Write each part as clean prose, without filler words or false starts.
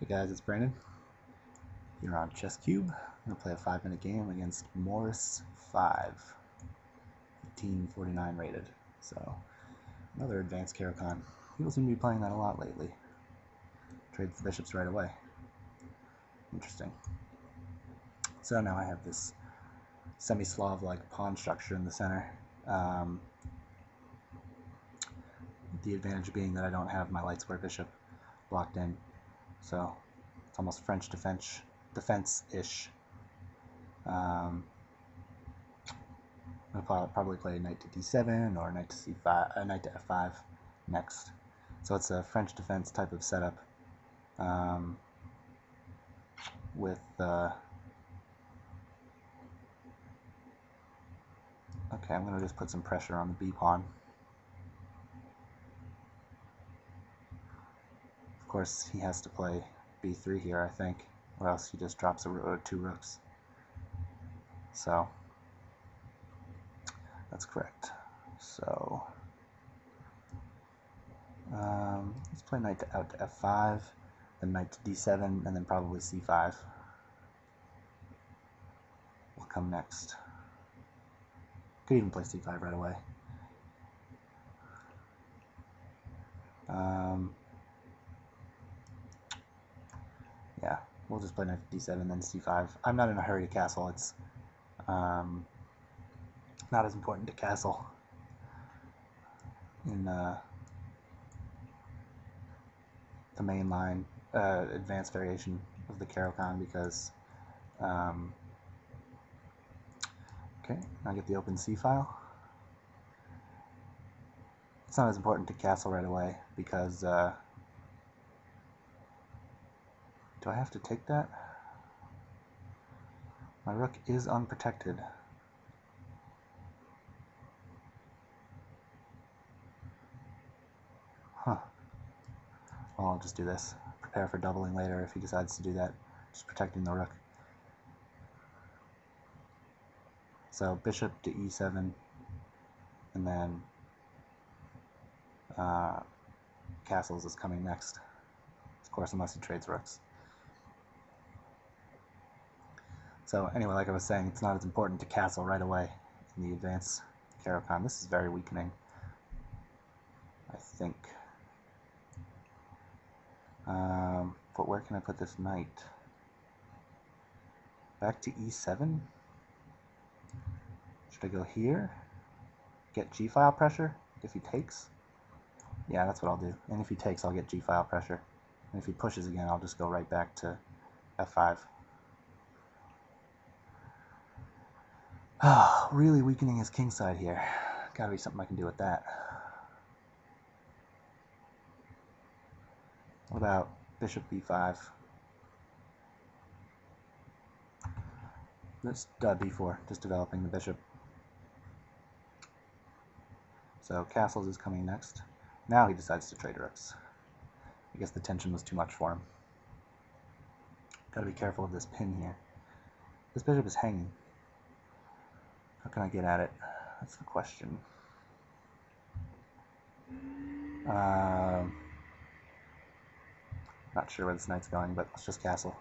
Hey guys, it's Brandon here on Chess Cube. I'm going to play a 5-minute game against Morris 5, 1549 rated. So, another advanced Caro-Kann. People seem to be playing that a lot lately. Trades the bishops right away. Interesting. So now I have this semi-Slav-like pawn structure in the center. The advantage being that I don't have my light square bishop blocked in. So, it's almost French defense-ish. I'll probably play knight to d7 or knight to c5, knight to f5 next. So it's a French defense type of setup with okay, I'm going to just put some pressure on the b pawn. Of course, he has to play b3 here, I think, or else he just drops two rooks. So that's correct. So let's play knight out to f5, then knight to d7, and then probably c5 will come next. Could even play c5 right away. Yeah, we'll just play knight to d7, then c5. I'm not in a hurry to castle. It's not as important to castle in the main line advanced variation of the Caro-Kann because okay, I get the open C file. It's not as important to castle right away because do I have to take that? My rook is unprotected. Huh. Well, I'll just do this. Prepare for doubling later if he decides to do that. Just protecting the rook. So bishop to e7, and then castles is coming next. Of course, unless he trades rooks. So anyway, like I was saying, it's not as important to castle right away in the advanced Caro-Kann. This is very weakening, I think. But where can I put this knight? Back to e7? Should I go here? Get g-file pressure if he takes? Yeah, that's what I'll do. And if he takes, I'll get g-file pressure. And if he pushes again, I'll just go right back to f5. Oh, really weakening his kingside here. Gotta be something I can do with that. What about bishop b5? Let's b4, just developing the bishop. So castles is coming next. Now he decides to trade rooks. I guess the tension was too much for him. Gotta be careful of this pin here. This bishop is hanging. How can I get at it? That's the question. Not sure where this knight's going, but let's just castle.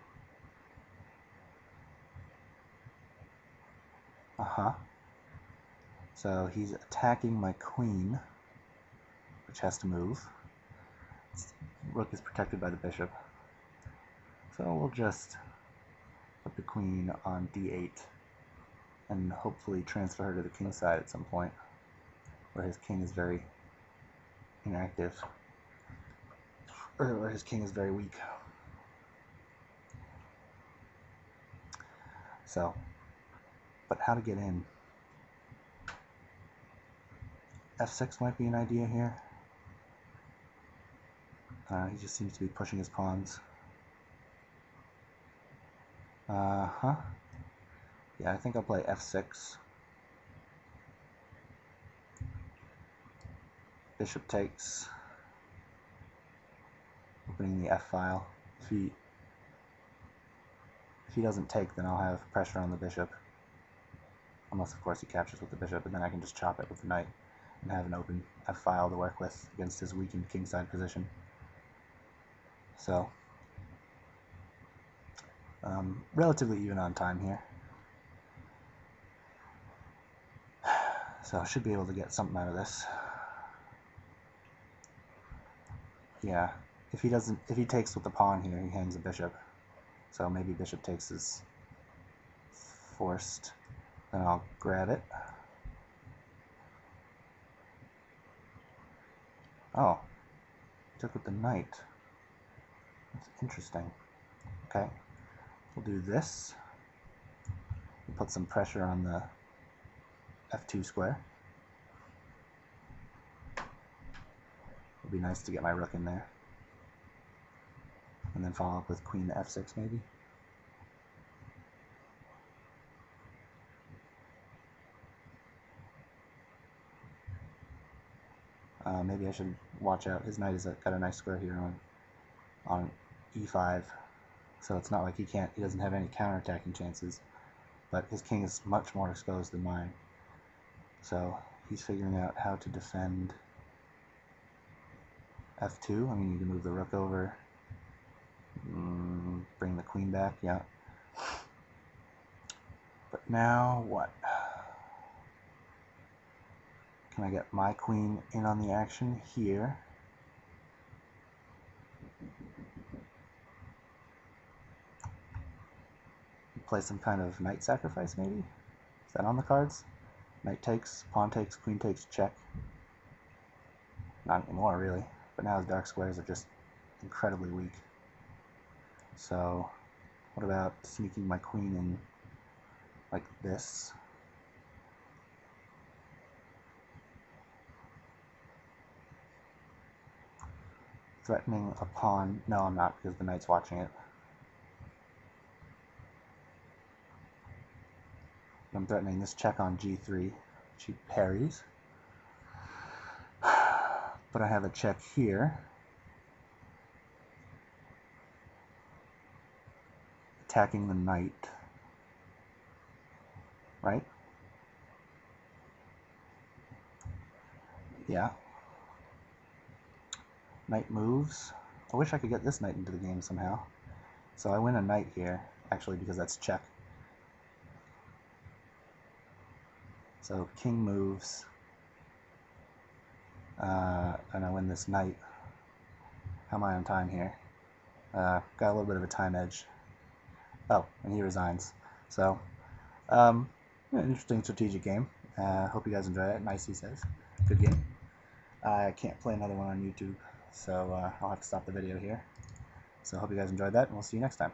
So he's attacking my queen, which has to move. Rook is protected by the bishop. So we'll just put the queen on d8 and hopefully transfer her to the king side at some point, where his king is very inactive, or where his king is very weak. So, but how to get in? f6 might be an idea here. He just seems to be pushing his pawns. Yeah, I think I'll play f6. Bishop takes. Opening the f-file. If he doesn't take, then I'll have pressure on the bishop. Unless, of course, he captures with the bishop, and then I can just chop it with the knight and have an open f-file to work with against his weakened kingside position. So, Relatively even on time here. So I should be able to get something out of this. Yeah, if he takes with the pawn here, he hangs a bishop. So maybe bishop takes is forced. Then I'll grab it. Oh, took with the knight. That's interesting. Okay, we'll do this. We'll put some pressure on the f2 square. It'll be nice to get my rook in there. And then follow up with queen to f6 maybe. Maybe I should watch out. His knight has got a nice square here on e5, so it's not like he doesn't have any counterattacking chances, but his king is much more exposed than mine. So he's figuring out how to defend f2. I mean, you can move the rook over, bring the queen back, yeah. But now what? Can I get my queen in on the action here? Play some kind of knight sacrifice maybe? Is that on the cards? Knight takes, pawn takes, queen takes, check. Not anymore really, but now his dark squares are just incredibly weak. So what about sneaking my queen in like this? Threatening a pawn. No, I'm not, because the knight's watching it. I'm threatening this check on g3. She parries. But I have a check here. Attacking the knight. Right? Yeah. Knight moves. I wish I could get this knight into the game somehow. So I win a knight here, actually, because that's check. So king moves, and I win this knight. How am I on time here? Got a little bit of a time edge. Oh, and he resigns. So, an interesting strategic game. Hope you guys enjoy it. Nice, he says. Good game. I can't play another one on YouTube, so I'll have to stop the video here. So hope you guys enjoyed that, and we'll see you next time.